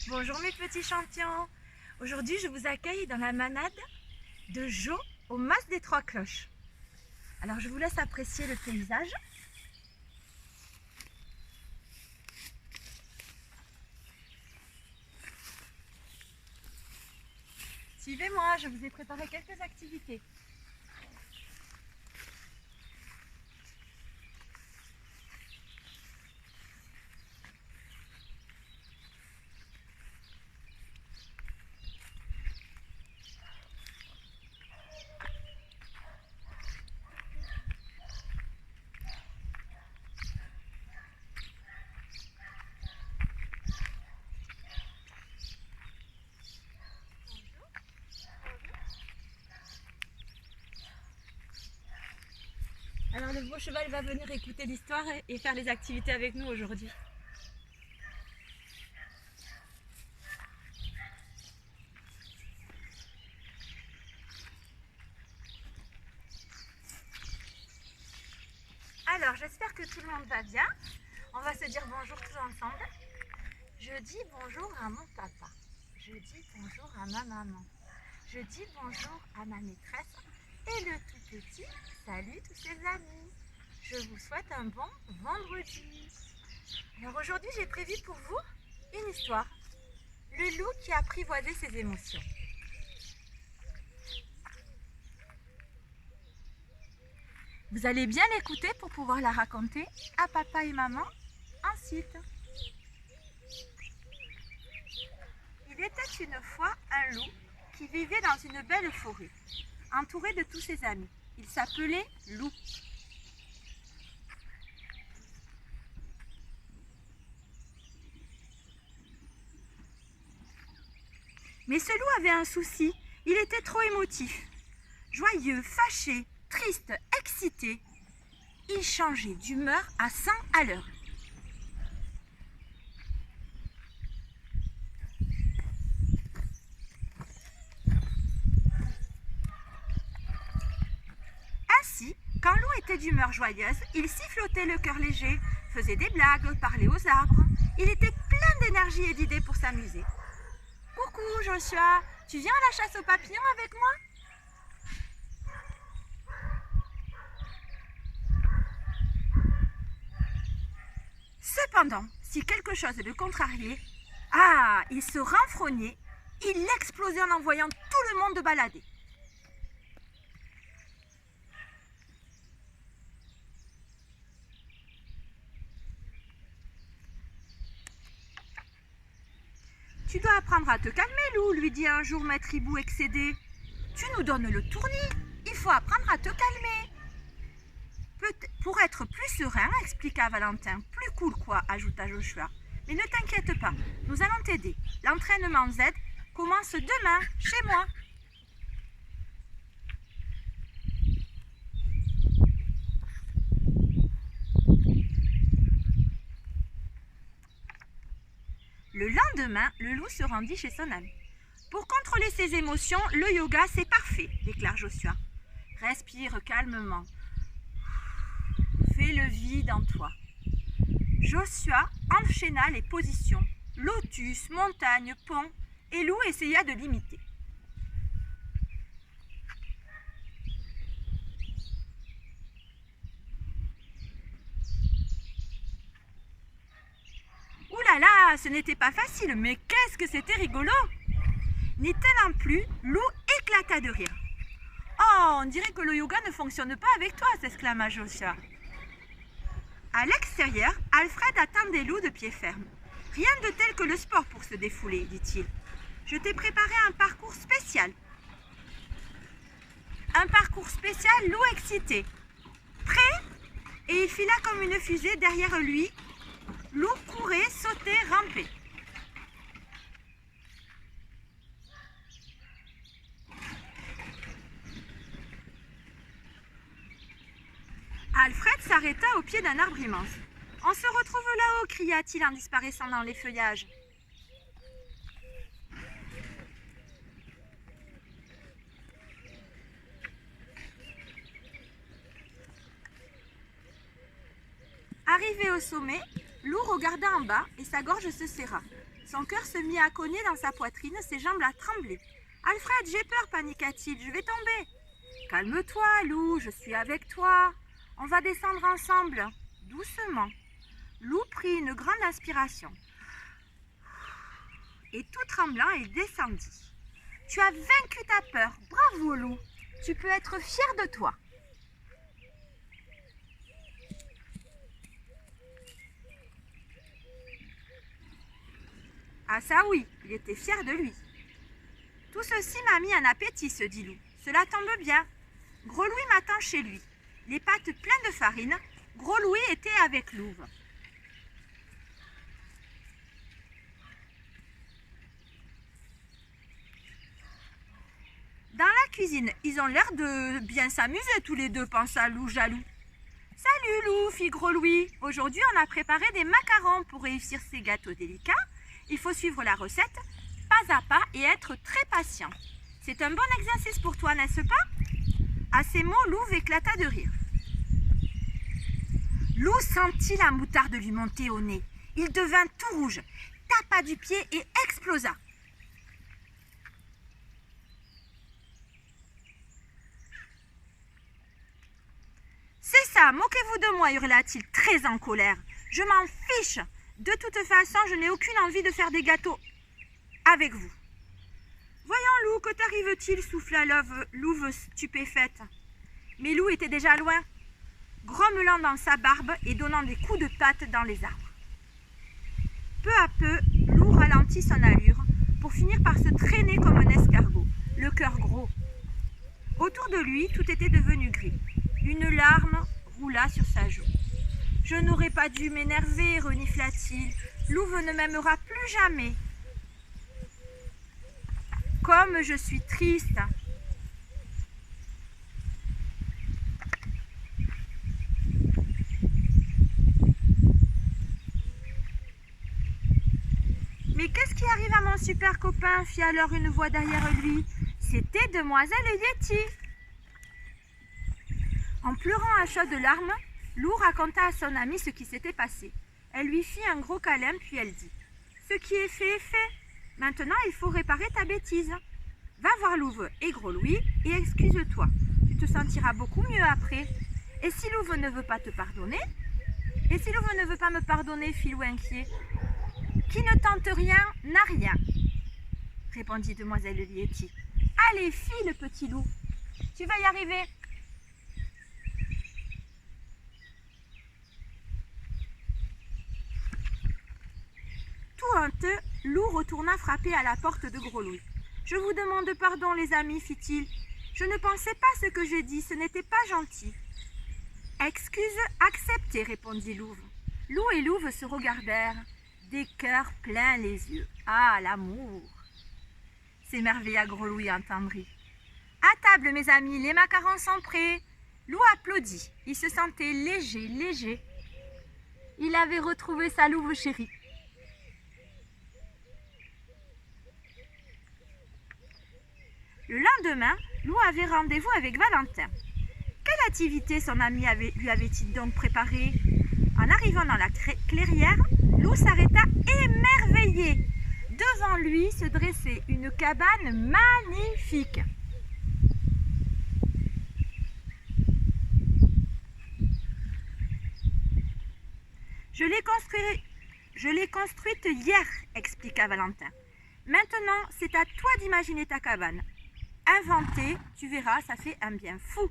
Bonjour mes petits champions. Aujourd'hui je vous accueille dans la manade de Jo au Mas des Trois Cloches. Alors je vous laisse apprécier le paysage. Suivez-moi, je vous ai préparé quelques activités. Alors le beau cheval va venir écouter l'histoire et faire les activités avec nous aujourd'hui. Alors j'espère que tout le monde va bien. On va se dire bonjour tous ensemble. Je dis bonjour à mon papa. Je dis bonjour à ma maman. Je dis bonjour à ma maîtresse. Et le tout petit salue tous ses amis. Je vous souhaite un bon vendredi. Alors aujourd'hui j'ai prévu pour vous une histoire. Le loup qui apprivoisait ses émotions. Vous allez bien l'écouter pour pouvoir la raconter à papa et maman ensuite. Il était une fois un loup qui vivait dans une belle forêt, entouré de tous ses amis. Il s'appelait Loup. Mais ce loup avait un souci, il était trop émotif. Joyeux, fâché, triste, excité, il changeait d'humeur à 100 à l'heure. Ainsi, quand Loup était d'humeur joyeuse, il sifflotait le cœur léger, faisait des blagues, parlait aux arbres. Il était plein d'énergie et d'idées pour s'amuser. Coucou Joshua, tu viens à la chasse aux papillons avec moi? Cependant, si quelque chose le contrariait, il se renfrognait, il explosait en envoyant tout le monde balader. Tu dois apprendre à te calmer, Loup, lui dit un jour Maître Hibou excédé. Tu nous donnes le tournis, il faut apprendre à te calmer. Pour être plus serein, expliqua Valentin. Plus cool quoi, ajouta Joshua. Mais ne t'inquiète pas, nous allons t'aider. L'entraînement Z commence demain, chez moi. Le lendemain, le loup se rendit chez son ami. Pour contrôler ses émotions, le yoga c'est parfait, déclare Joshua. Respire calmement. Fais le vide en toi. Joshua enchaîna les positions. Lotus, montagne, pont, et Loup essaya de l'imiter. Ouh là là, ce n'était pas facile, mais qu'est-ce que c'était rigolo! N'y tenant plus, Loup éclata de rire. Oh, on dirait que le yoga ne fonctionne pas avec toi, s'exclama Joshua. À l'extérieur, Alfred attendait Loup de pied ferme. Rien de tel que le sport pour se défouler, dit-il. Je t'ai préparé un parcours spécial. Un parcours spécial, Loup excité. Prêt? Et il fila comme une fusée derrière lui. Loup courait, sautait, rampait. Alfred s'arrêta au pied d'un arbre immense. On se retrouve là-haut, cria-t-il en disparaissant dans les feuillages. Arrivé au sommet, Loup regarda en bas et sa gorge se serra. Son cœur se mit à cogner dans sa poitrine, ses jambes à trembler. « Alfred, j'ai peur, paniqua-t-il, je vais tomber. »« Calme-toi, Loup, je suis avec toi. On va descendre ensemble, doucement. » Loup prit une grande inspiration. Et tout tremblant, il descendit. « Tu as vaincu ta peur, bravo Loup, tu peux être fier de toi. » Ah ça oui, il était fier de lui. Tout ceci m'a mis un appétit, se dit Loup. Cela tombe bien. Gros Louis m'attend chez lui. Les pattes pleines de farine, Gros Louis était avec Louve. Dans la cuisine, ils ont l'air de bien s'amuser tous les deux, pensa Loup jaloux. Salut Loup, fit Gros Louis. Aujourd'hui, on a préparé des macarons pour réussir ces gâteaux délicats. Il faut suivre la recette pas à pas et être très patient. C'est un bon exercice pour toi, n'est-ce pas? À ces mots, Louve éclata de rire. Loup sentit la moutarde lui monter au nez. Il devint tout rouge, tapa du pied et explosa. C'est ça, moquez-vous de moi, hurla-t-il très en colère. Je m'en fiche. De toute façon, je n'ai aucune envie de faire des gâteaux avec vous. Voyons, Loup, que t'arrive-t-il souffla Louve stupéfaite. Mais Loup était déjà loin, grommelant dans sa barbe et donnant des coups de patte dans les arbres. Peu à peu, Loup ralentit son allure pour finir par se traîner comme un escargot, le cœur gros. Autour de lui, tout était devenu gris. Une larme roula sur sa joue. « Je n'aurais pas dû m'énerver, renifla-t-il. Louve ne m'aimera plus jamais. Comme je suis triste. » « Mais qu'est-ce qui arrive à mon super copain ?» fit alors une voix derrière lui. C'était Demoiselle Yéti. En pleurant à chaudes larmes, Loup raconta à son amie ce qui s'était passé. Elle lui fit un gros câlin, puis elle dit « Ce qui est fait est fait. Maintenant, il faut réparer ta bêtise. Va voir Louve et Gros Louis et excuse-toi. Tu te sentiras beaucoup mieux après. Et si Louve ne veut pas te pardonner? Et si Louve ne veut pas me pardonner, fit Loup inquiet. Qui ne tente rien n'a rien, répondit Demoiselle Yéti. Allez, file, petit loup, tu vas y arriver. Tout honteux, Loup retourna frapper à la porte de Gros Louis. Je vous demande pardon, les amis, fit-il. Je ne pensais pas ce que j'ai dit, ce n'était pas gentil. Excuse acceptée, répondit Louve. Loup et Louve se regardèrent, des cœurs pleins les yeux. Ah, l'amour! S'émerveilla Gros Louis entendrit. À table, mes amis, les macarons sont prêts. Loup applaudit. Il se sentait léger, léger. Il avait retrouvé sa louve chérie. Le lendemain, Loup avait rendez-vous avec Valentin. Quelle activité son ami lui avait-il donc préparée? En arrivant dans la clairière, Loup s'arrêta émerveillé. Devant lui se dressait une cabane magnifique. Je l'ai construite hier, expliqua Valentin. Maintenant, c'est à toi d'imaginer ta cabane. Inventer, tu verras, ça fait un bien fou.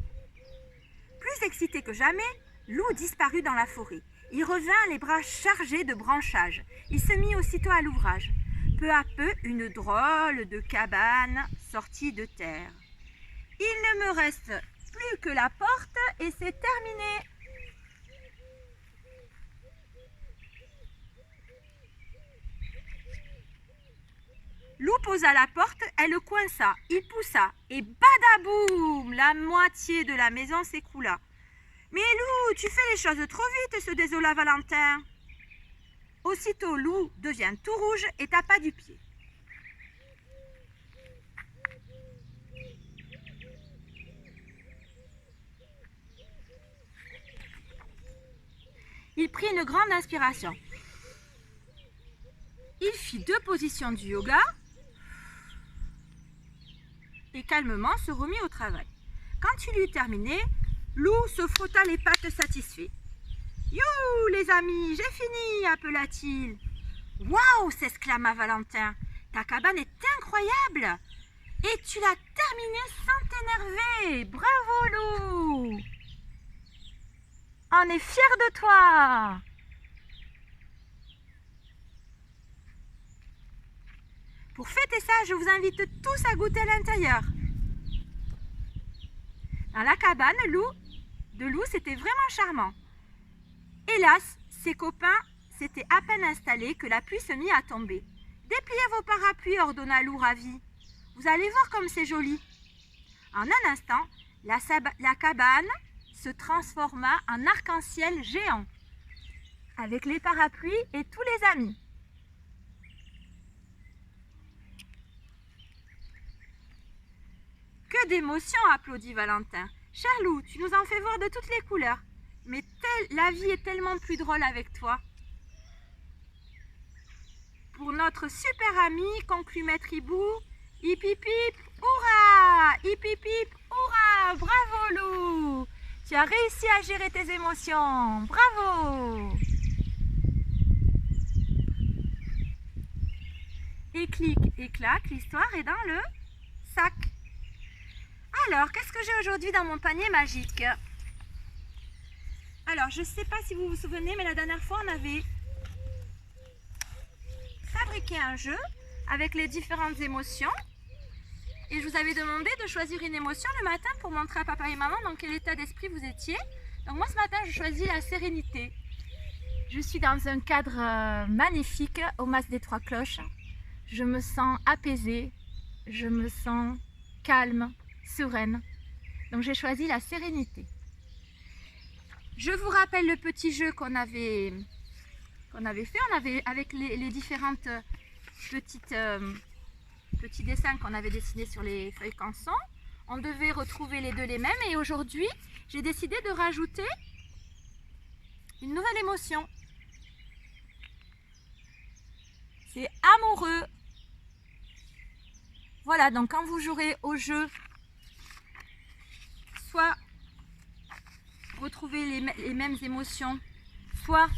Plus excité que jamais, Loup disparut dans la forêt. Il revint les bras chargés de branchages. Il se mit aussitôt à l'ouvrage. Peu à peu, une drôle de cabane sortit de terre. Il ne me reste plus que la porte et c'est terminé. Loup posa la porte, elle coinça, il poussa et badaboum, la moitié de la maison s'écroula. Mais Loup, tu fais les choses trop vite, se désola Valentin. Aussitôt, Loup devient tout rouge et tapa du pied. Il prit une grande inspiration. Il fit 2 positions du yoga et calmement se remit au travail. Quand il eut terminé, Lou se frotta les pattes satisfait. « You, les amis, j'ai fini !» appela-t-il. « Waouh !» s'exclama Valentin. « Ta cabane est incroyable ! Et tu l'as terminée sans t'énerver. Bravo, Lou! On est fiers de toi !» Pour fêter ça, je vous invite tous à goûter à l'intérieur. Dans la cabane de Lou, c'était vraiment charmant. Hélas, ses copains s'étaient à peine installés que la pluie se mit à tomber. « Dépliez vos parapluies » ordonna Lou ravi. « Vous allez voir comme c'est joli. » En un instant, la cabane se transforma en arc-en-ciel géant, avec les parapluies et tous les amis. Que d'émotions, applaudit Valentin. Cher Lou, tu nous en fais voir de toutes les couleurs. Mais la vie est tellement plus drôle avec toi. Pour notre super ami, conclut Maître Hibou, hip hip hip, hurrah! Hip hip hip, hurrah! Bravo Lou! Tu as réussi à gérer tes émotions. Bravo! Et clic et clac, l'histoire est dans le sac. Alors, qu'est-ce que j'ai aujourd'hui dans mon panier magique? Alors, je ne sais pas si vous vous souvenez, mais la dernière fois, on avait fabriqué un jeu avec les différentes émotions. Et je vous avais demandé de choisir une émotion le matin pour montrer à papa et maman dans quel état d'esprit vous étiez. Donc moi, ce matin, je choisis la sérénité. Je suis dans un cadre magnifique au Mas des Trois Cloches. Je me sens apaisée, je me sens calme, sereine. Donc j'ai choisi la sérénité. Je vous rappelle le petit jeu qu'on avait fait. On avait avec les différentes petits dessins qu'on avait dessinés sur les feuilles canson. On devait retrouver les mêmes. Et aujourd'hui, j'ai décidé de rajouter une nouvelle émotion. C'est amoureux. Voilà, donc quand vous jouerez au jeu, soit retrouver les mêmes émotions, soit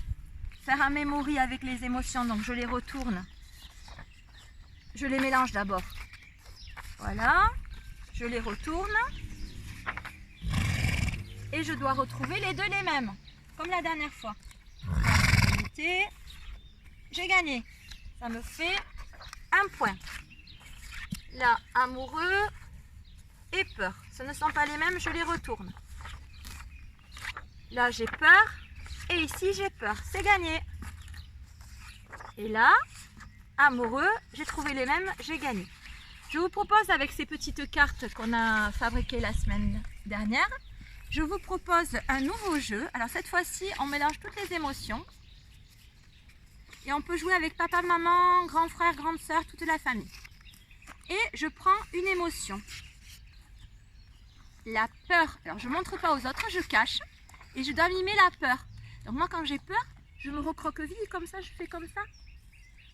faire un memory avec les émotions, donc je les retourne, je les mélange d'abord, voilà, je les retourne, et je dois retrouver les deux les mêmes, comme la dernière fois. J'ai gagné, ça me fait un point. Là, amoureux et peur. Ce ne sont pas les mêmes, je les retourne. Là, j'ai peur. Et ici, j'ai peur. C'est gagné. Et là, amoureux, j'ai trouvé les mêmes, j'ai gagné. Je vous propose, avec ces petites cartes qu'on a fabriquées la semaine dernière, je vous propose un nouveau jeu. Alors, cette fois-ci, on mélange toutes les émotions. Et on peut jouer avec papa, maman, grand frère, grande sœur, toute la famille. Et je prends une émotion. La peur. Alors, je ne montre pas aux autres, je cache. Et je dois mimer la peur. Donc, moi, quand j'ai peur, je me recroqueville comme ça, je fais comme ça.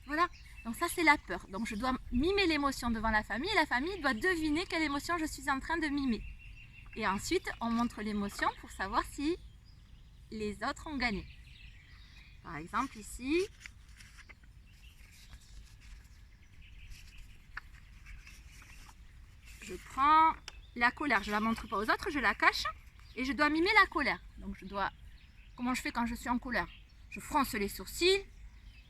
Voilà. Donc, ça, c'est la peur. Donc, je dois mimer l'émotion devant la famille. Et la famille doit deviner quelle émotion je suis en train de mimer. Et ensuite, on montre l'émotion pour savoir si les autres ont gagné. Par exemple, ici... je prends la colère, je ne la montre pas aux autres, je la cache et je dois mimer la colère. Donc je dois, comment je fais quand je suis en colère? Je fronce les sourcils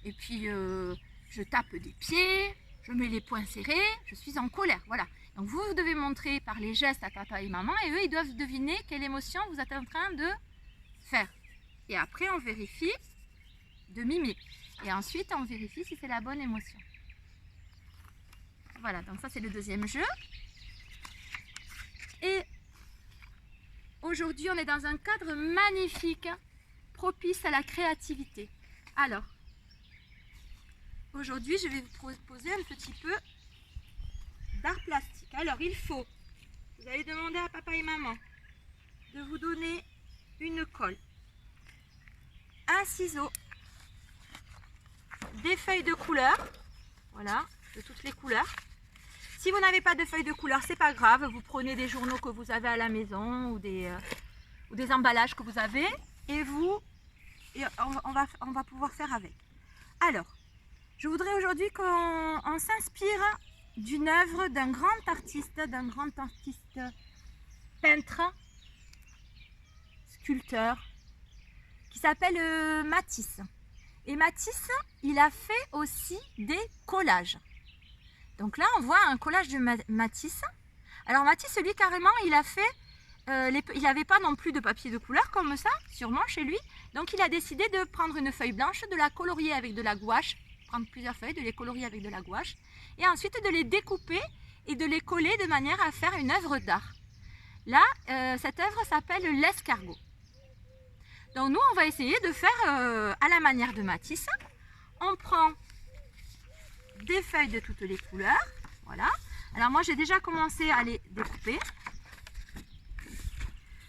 et puis je tape des pieds, je mets les poings serrés, je suis en colère, voilà. Donc vous devez montrer par les gestes à papa et maman et eux ils doivent deviner quelle émotion vous êtes en train de faire. Et après on vérifie de mimer et ensuite on vérifie si c'est la bonne émotion. Voilà, donc ça c'est le deuxième jeu. Et aujourd'hui, on est dans un cadre magnifique, propice à la créativité. Alors, aujourd'hui, je vais vous proposer un petit peu d'art plastique. Alors, vous allez demander à papa et maman de vous donner une colle, un ciseau, des feuilles de couleur. Voilà, de toutes les couleurs. Si vous n'avez pas de feuilles de couleur, c'est pas grave. Vous prenez des journaux que vous avez à la maison ou des emballages que vous avez et on va pouvoir faire avec. Alors, je voudrais aujourd'hui qu'on s'inspire d'une œuvre d'un grand artiste peintre, sculpteur, qui s'appelle Matisse. Et Matisse, il a fait aussi des collages. Donc là, on voit un collage de Matisse. Alors Matisse, lui, carrément, il a fait... il n'avait pas non plus de papier de couleur comme ça, sûrement chez lui. Donc il a décidé de prendre une feuille blanche, de la colorier avec de la gouache, prendre plusieurs feuilles, de les colorier avec de la gouache, et ensuite de les découper et de les coller de manière à faire une œuvre d'art. Là, cette œuvre s'appelle l'escargot. Donc nous, on va essayer de faire à la manière de Matisse. On prend des feuilles de toutes les couleurs, voilà. Alors moi, j'ai déjà commencé à les découper.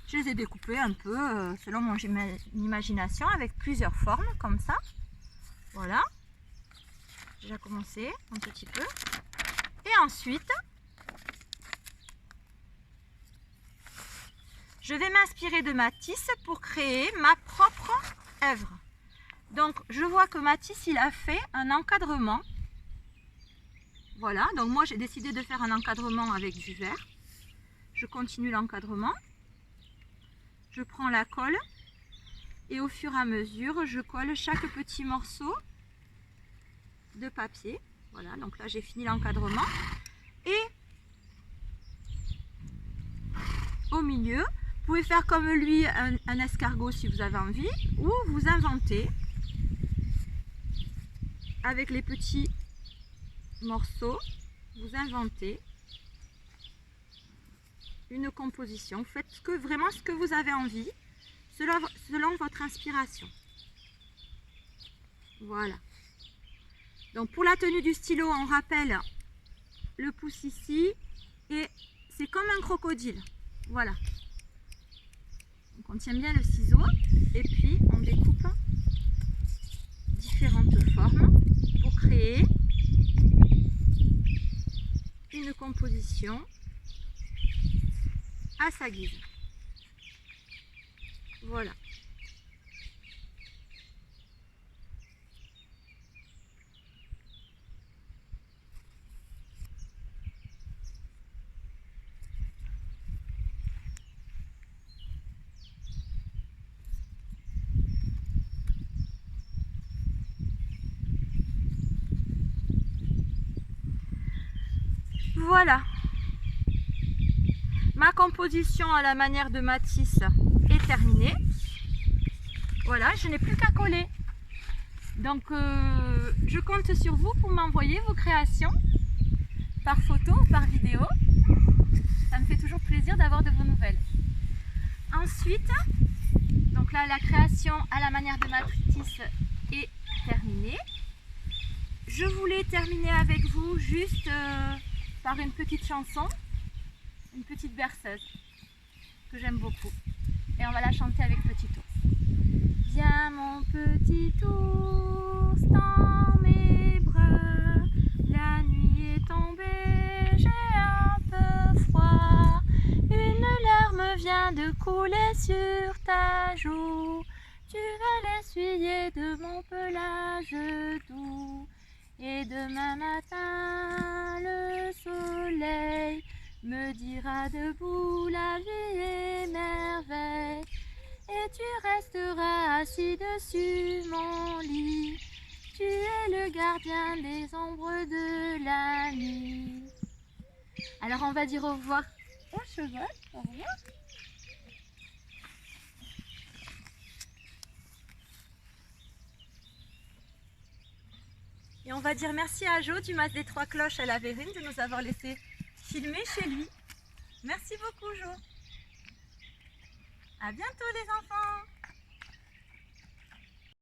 Je les ai découpées un peu selon mon imagination avec plusieurs formes comme ça. Voilà. J'ai déjà commencé un petit peu. Et ensuite, je vais m'inspirer de Matisse pour créer ma propre œuvre. Donc, je vois que Matisse, il a fait un encadrement. Voilà, donc moi j'ai décidé de faire un encadrement avec du vert. Je continue l'encadrement. Je prends la colle et au fur et à mesure, je colle chaque petit morceau de papier. Voilà, donc là j'ai fini l'encadrement. Et au milieu, vous pouvez faire comme lui un escargot si vous avez envie, ou vous inventez avec les petits morceaux, vous inventez une composition. Faites vraiment ce que vous avez envie, selon votre inspiration. Voilà. Donc pour la tenue du stylo, on rappelle le pouce ici, et c'est comme un crocodile. Voilà. Donc on tient bien le ciseau, et puis on découpe différentes formes pour créer une composition à sa guise. Voilà. Voilà. Ma composition à la manière de Matisse est terminée. Voilà, je n'ai plus qu'à coller. Donc je compte sur vous pour m'envoyer vos créations par photo ou par vidéo. Ça me fait toujours plaisir d'avoir de vos nouvelles. Ensuite, donc là la création à la manière de Matisse est terminée. Je voulais terminer avec vous juste par une petite chanson. Une petite berceuse que j'aime beaucoup, et on va la chanter avec Petit Ours. Viens mon petit ours dans mes bras, la nuit est tombée, j'ai un peu froid, une larme vient de couler sur ta joue, tu vas l'essuyer de mon pelage doux, et demain matin le soleil me dira debout la vie est merveille, et tu resteras assis dessus mon lit, tu es le gardien des ombres de la nuit. Alors on va dire au revoir au cheval, au revoir. Et on va dire merci à Jo du Mas des Trois Cloches à la Vérine de nous avoir laissé filmer chez lui. Merci beaucoup Jo. À bientôt les enfants.